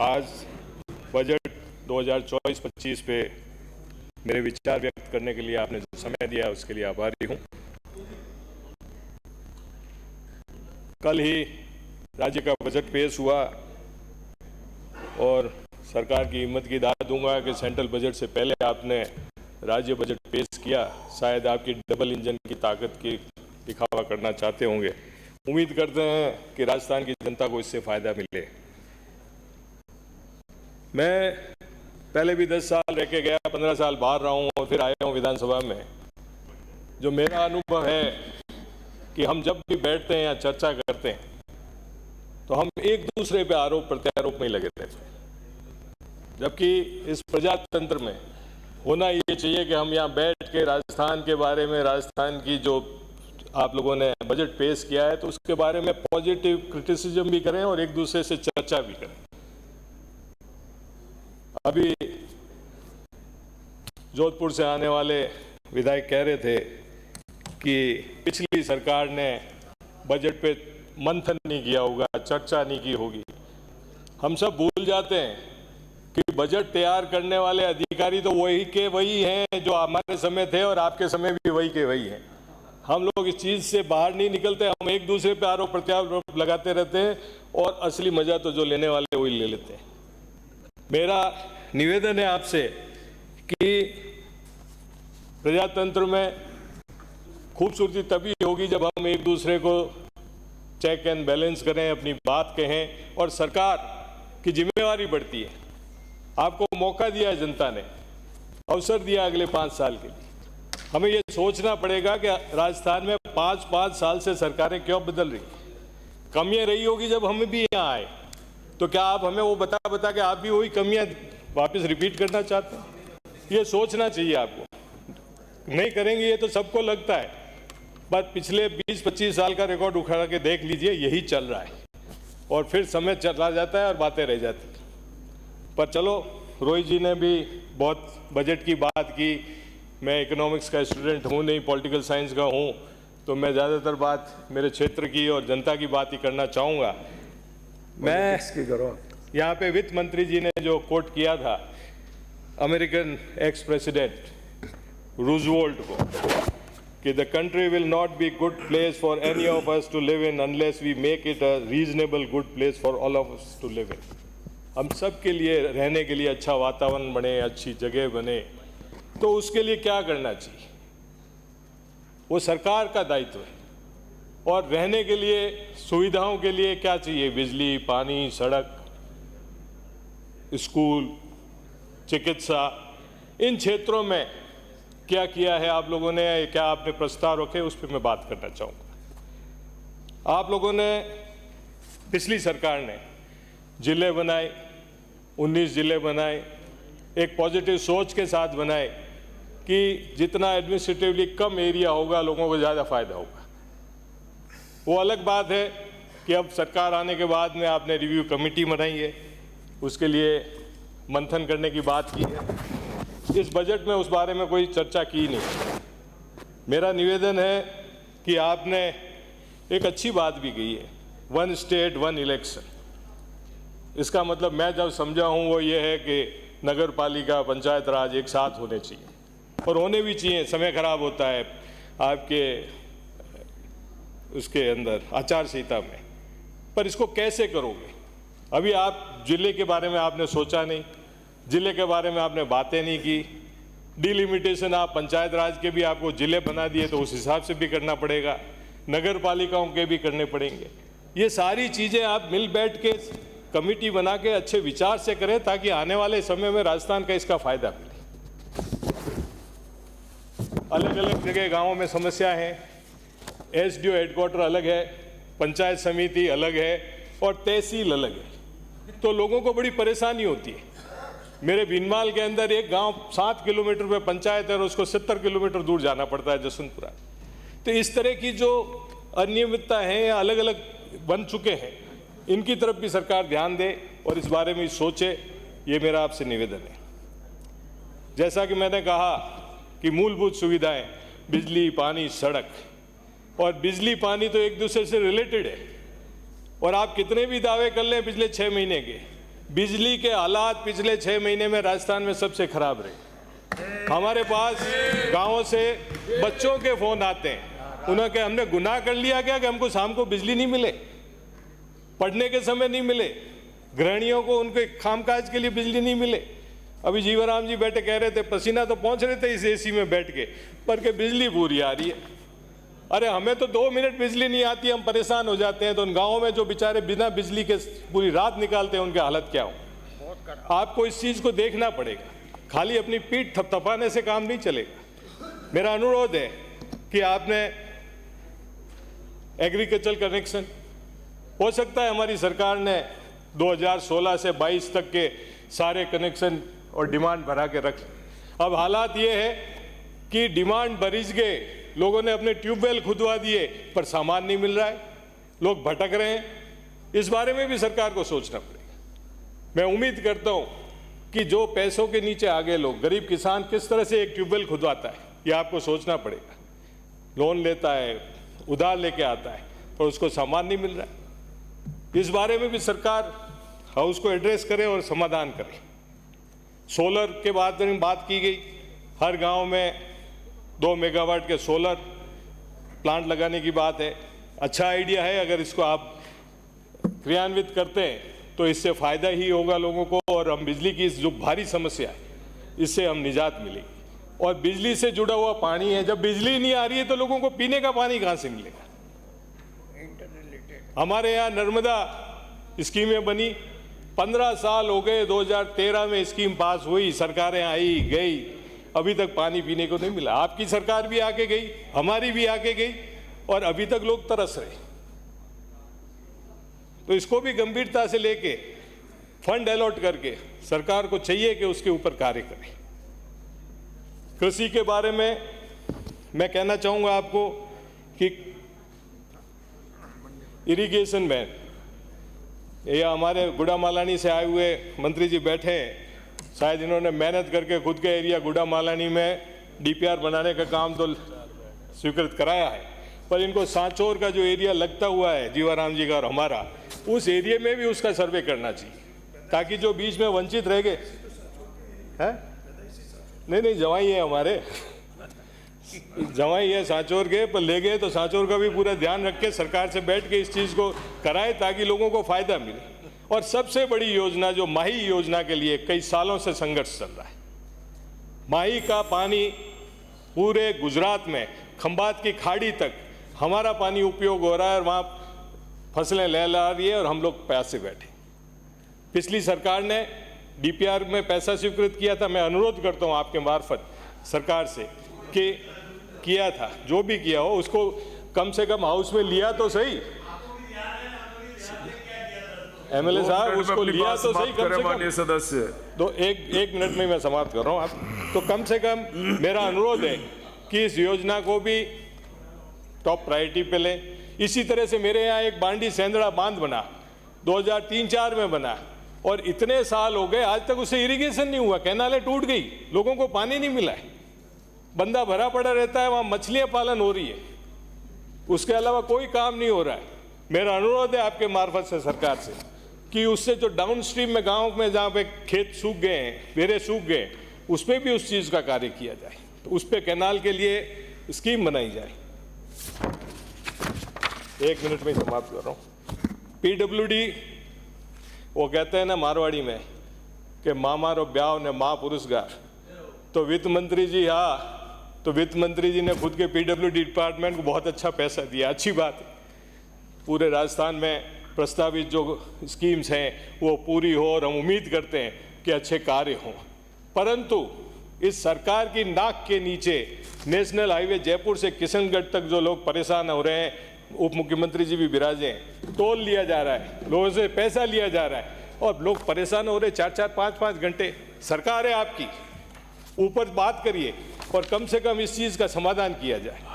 आज बजट 2024-25 पे मेरे विचार व्यक्त करने के लिए आपने जो समय दिया है उसके लिए आभारी हूं। कल ही राज्य का बजट पेश हुआ और सरकार की हिम्मत की दाद दूंगा कि सेंट्रल बजट से पहले आपने राज्य बजट पेश किया। शायद आपकी डबल इंजन की ताकत की दिखावा करना चाहते होंगे। उम्मीद करते हैं कि राजस्थान की जनता को इससे फायदा मिले। मैं पहले भी 10 साल रह के गया, 15 साल बाहर रहा हूं और फिर आया हूं विधानसभा में। जो मेरा अनुभव है कि हम जब भी बैठते हैं या चर्चा करते हैं तो हम एक दूसरे पे आरोप प्रत्यारोप में लगे रहते हैं, जबकि इस प्रजातंत्र में होना ये चाहिए कि हम यहाँ बैठ के राजस्थान के बारे में, राजस्थान की जो आप लोगों ने बजट पेश किया है तो उसके बारे में पॉजिटिव क्रिटिसिज्म भी करें और एक दूसरे से चर्चा भी करें। अभी जोधपुर से आने वाले विधायक कह रहे थे कि पिछली सरकार ने बजट पे मंथन नहीं किया होगा, चर्चा नहीं की होगी। हम सब भूल जाते हैं कि बजट तैयार करने वाले अधिकारी तो वही के वही हैं जो हमारे समय थे और आपके समय भी वही के वही हैं। हम लोग इस चीज़ से बाहर नहीं निकलते, हम एक दूसरे पे आरोप प्रत्यारोप लगाते रहते हैं और असली मजा तो जो लेने वाले वही ले लेते हैं। मेरा निवेदन है आपसे कि प्रजातंत्र में खूबसूरती तभी होगी जब हम एक दूसरे को चेक एंड बैलेंस करें, अपनी बात कहें और सरकार की जिम्मेवारी बढ़ती है। आपको मौका दिया है जनता ने, अवसर दिया अगले 5 साल के लिए। हमें ये सोचना पड़ेगा कि राजस्थान में 5-5 साल से सरकारें क्यों बदल रही। कमियां रही होगी जब हम भी यहाँ आए, तो क्या आप हमें वो बता के आप भी वही कमियां वापस रिपीट करना चाहते हैं? ये सोचना चाहिए आपको। नहीं करेंगे ये तो सबको लगता है, बस पिछले 20-25 साल का रिकॉर्ड उखाड़ के देख लीजिए, यही चल रहा है और फिर समय चला जाता है और बातें रह जाती। पर चलो, रोहित जी ने भी बहुत बजट की बात की। मैं इकोनॉमिक्स का स्टूडेंट हूँ नहीं, पॉलिटिकल साइंस का हूँ, तो मैं ज़्यादातर बात मेरे क्षेत्र की और जनता की बात ही करना चाहूँगा। मैं यहाँ पे वित्त मंत्री जी ने जो कोट किया था अमेरिकन एक्स प्रेसिडेंट रूजवेल्ट को कि the country will not be good place for any of us to live in unless we make it a reasonable good place for all of us to live in. हम सब के लिए रहने के लिए अच्छा वातावरण बने, अच्छी जगह बने, तो उसके लिए क्या करना चाहिए? वो सरकार का दायित्व है। और रहने के लिए, सुविधाओं के लिए क्या चाहिए? बिजली, पानी, सड़क, स्कूल, चिकित्सा, इन क्षेत्रों में क्या किया है आप लोगों ने, क्या आपने प्रस्ताव रखे, उस पर मैं बात करना चाहूँगा। आप लोगों ने, पिछली सरकार ने जिले बनाए, 19 जिले बनाए, एक पॉजिटिव सोच के साथ बनाए कि जितना एडमिनिस्ट्रेटिवली कम एरिया होगा लोगों को ज़्यादा फायदा होगा। वो अलग बात है कि अब सरकार आने के बाद में आपने रिव्यू कमेटी बनाई है, उसके लिए मंथन करने की बात की है। इस बजट में उस बारे में कोई चर्चा की नहीं। मेरा निवेदन है कि आपने एक अच्छी बात भी कही है, 1 स्टेट 1 इलेक्शन। इसका मतलब मैं जब समझा हूँ वो ये है कि नगर पालिका, पंचायत राज एक साथ होने चाहिए और होने भी चाहिए। समय खराब होता है आपके उसके अंदर आचार संहिता में, पर इसको कैसे करोगे? अभी आप जिले के बारे में आपने सोचा नहीं, जिले के बारे में आपने बातें नहीं की। डिलिमिटेशन आप पंचायत राज के भी आपको जिले बना दिए तो उस हिसाब से भी करना पड़ेगा, नगर पालिकाओं के भी करने पड़ेंगे। ये सारी चीज़ें आप मिल बैठ के कमेटी बना के अच्छे विचार से करें ताकि आने वाले समय में राजस्थान का इसका फायदा मिले। अलग अलग जगह गाँवों में समस्या है, एसडीओ हेडक्वार्टर अलग है, पंचायत समिति अलग है और तहसील अलग है, तो लोगों को बड़ी परेशानी होती है। मेरे भीनमाल के अंदर एक गांव 7 किलोमीटर पे पंचायत है और उसको 70 किलोमीटर दूर जाना पड़ता है, जसवंतपुरा। तो इस तरह की जो अनियमितता है या अलग अलग बन चुके हैं, इनकी तरफ भी सरकार ध्यान दे और इस बारे में सोचे, ये मेरा आपसे निवेदन है। जैसा कि मैंने कहा कि मूलभूत सुविधाएं, बिजली, पानी, सड़क, और बिजली पानी तो एक दूसरे से रिलेटेड है। और आप कितने भी दावे कर लें पिछले 6 महीने के, बिजली के हालात पिछले 6 महीने में राजस्थान में सबसे खराब रहे। हमारे पास गांवों से बच्चों के फोन आते हैं, उन्होंने हमने गुनाह कर लिया क्या कि हमको शाम को बिजली नहीं मिले, पढ़ने के समय नहीं मिले, गृहिणियों को उनके कामकाज के लिए बिजली नहीं मिले। अभी जीवनराम जी बैठे कह रहे थे पसीना तो पहुंच रहे थे इस एसी में बैठ के, पर के बिजली पूरी आ रही है। अरे हमें तो 2 मिनट बिजली नहीं आती, हम परेशान हो जाते हैं। तो उन गाँवों में जो बेचारे बिना बिजली के पूरी रात निकालते हैं उनकी हालत क्या हो। आपको इस चीज़ को देखना पड़ेगा, खाली अपनी पीठ थपथपाने से काम नहीं चलेगा। मेरा अनुरोध है कि आपने एग्रीकल्चर कनेक्शन, हो सकता है हमारी सरकार ने 2016 से 22 तक के सारे कनेक्शन और डिमांड भरा के रख। अब हालात ये है कि डिमांड भरीज गए, लोगों ने अपने ट्यूबवेल खुदवा दिए, पर सामान नहीं मिल रहा है, लोग भटक रहे हैं। इस बारे में भी सरकार को सोचना पड़ेगा। मैं उम्मीद करता हूं कि जो पैसों के नीचे आगे लोग, गरीब किसान किस तरह से एक ट्यूबवेल खुदवाता है, ये आपको सोचना पड़ेगा। लोन लेता है, उधार लेके आता है, पर उसको सामान नहीं मिल रहा है। इस बारे में भी सरकार हाउस को एड्रेस करे और समाधान करे। सोलर के बाद में बात की गई, हर गांव में 2 मेगावाट के सोलर प्लांट लगाने की बात है। अच्छा आइडिया है, अगर इसको आप क्रियान्वित करते हैं तो इससे फ़ायदा ही होगा लोगों को, और हम बिजली की इस जो भारी समस्या है इससे हम निजात मिलेगी। और बिजली से जुड़ा हुआ पानी है, जब बिजली नहीं आ रही है तो लोगों को पीने का पानी कहाँ से मिलेगा। हमारे यहाँ नर्मदा स्कीमें बनी, 15 साल हो गए, 2013 में स्कीम पास हुई, सरकारें आई गई, अभी तक पानी पीने को नहीं मिला। आपकी सरकार भी आके गई, हमारी भी आके गई, और अभी तक लोग तरस रहे। तो इसको भी गंभीरता से लेके फंड अलॉट करके सरकार को चाहिए कि उसके ऊपर कार्य करे। कृषि के बारे में मैं कहना चाहूंगा आपको कि इरिगेशन में ये हमारे गुड़ामालानी से आए हुए मंत्री जी बैठे हैं, शायद इन्होंने मेहनत करके खुद के एरिया गुड़ामालानी में डीपीआर बनाने का काम तो स्वीकृत कराया है, पर इनको सांचौर का जो एरिया लगता हुआ है जीवाराम जी का और हमारा, उस एरिया में भी उसका सर्वे करना चाहिए, ताकि जो बीच में वंचित रह गए हैं। नहीं, जवाई है हमारे, जवाई है सांचौर के, पर ले गए तो सांचौर का भी पूरा ध्यान रख के सरकार से बैठ के इस चीज़ को कराए ताकि लोगों को फायदा मिले। और सबसे बड़ी योजना जो माही योजना के लिए कई सालों से संघर्ष चल रहा है, माही का पानी पूरे गुजरात में खंभात की खाड़ी तक हमारा पानी उपयोग हो रहा है, और वहाँ फसलें लहला रही है और हम लोग प्यासे बैठे। पिछली सरकार ने डीपीआर में पैसा स्वीकृत किया था, मैं अनुरोध करता हूँ आपके मार्फत सरकार से कि किया था, जो भी किया हो उसको कम से कम हाउस में लिया तो सही। एमएलए साहब उसको लिया तो सही, कम से कम सदस्य। तो एक मिनट में मैं समाप्त कर रहा हूँ। आप तो कम से कम मेरा अनुरोध है कि इस योजना को भी टॉप प्रायोरिटी पे लें। इसी तरह से मेरे यहाँ एक बांडी सेंदड़ा बांध बना, 2003-04 में बना, और इतने साल हो गए आज तक उससे इरिगेशन नहीं हुआ, कैनालें टूट गई, लोगों को पानी नहीं मिला है, बंदा भरा पड़ा रहता है, वहाँ मछलियाँ पालन हो रही है, उसके अलावा कोई काम नहीं हो रहा है। मेरा अनुरोध है आपके मार्फत से सरकार से कि उससे जो डाउन स्ट्रीम में गाँव में जहाँ पे खेत सूख गए हैं, वेरे सूख गए, उस पर भी उस चीज़ का कार्य किया जाए, तो उस पर कैनाल के लिए स्कीम बनाई जाए। 1 मिनट में समाप्त कर रहा हूँ। पीडब्ल्यूडी, वो कहते हैं ना मारवाड़ी में कि माँ मारो ब्याह ने माँ पुरस्कार, तो वित्त मंत्री जी, हाँ, तो वित्त मंत्री जी ने खुद के पीडब्ल्यूडी डिपार्टमेंट को बहुत अच्छा पैसा दिया, अच्छी बात है। पूरे राजस्थान में प्रस्तावित जो स्कीम्स हैं वो पूरी हो, और हम उम्मीद करते हैं कि अच्छे कार्य हों। परंतु इस सरकार की नाक के नीचे नेशनल हाईवे जयपुर से किशनगढ़ तक जो लोग परेशान हो रहे हैं, उप मुख्यमंत्री जी भी विराजे हैं, टोल लिया जा रहा है, लोगों से पैसा लिया जा रहा है, और लोग परेशान हो रहे, 4-4, 5-5 घंटे। सरकार है आपकी, ऊपर बात करिए और कम से कम इस चीज़ का समाधान किया जाए।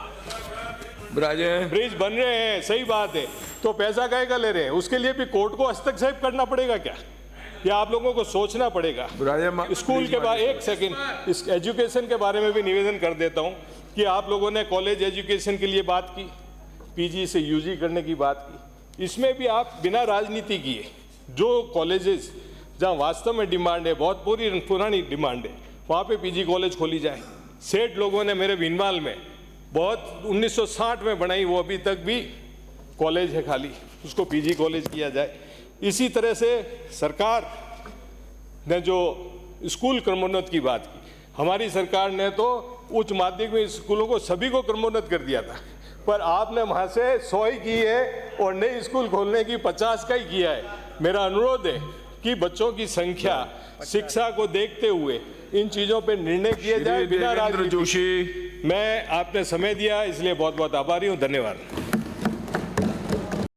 ब्रिज बन रहे हैं, सही बात है, तो पैसा काहे का ले रहे हैं? उसके लिए भी कोर्ट को हस्तक्षेप करना पड़ेगा क्या? या आप लोगों को सोचना पड़ेगा। स्कूल के बाद 1 सेकेंड, इस एजुकेशन के बारे में भी निवेदन कर देता हूं कि आप लोगों ने कॉलेज एजुकेशन के लिए बात की, पीजी से यूजी करने की बात की, इसमें भी आप बिना राजनीति किए जो कॉलेजेस जहाँ वास्तव में डिमांड है, बहुत पुरानी डिमांड है, वहाँ पे पीजी कॉलेज खोली जाए। सेठ लोगों ने मेरे भीनमाल में बहुत 1960 में बनाई, वो अभी तक भी कॉलेज है खाली, उसको पीजी कॉलेज किया जाए। इसी तरह से सरकार ने जो स्कूल क्रमोन्नत की बात की, हमारी सरकार ने तो उच्च माध्यमिक स्कूलों को सभी को क्रमोन्नत कर दिया था, पर आपने वहाँ से 100 ही की है और नए स्कूल खोलने की 50 का ही किया है। मेरा अनुरोध है कि बच्चों की संख्या, शिक्षा को देखते हुए इन चीज़ों पर निर्णय किए जाए बिना राजनीति। जोशी, मैं आपने समय दिया इसलिए बहुत बहुत आभारी हूँ। धन्यवाद।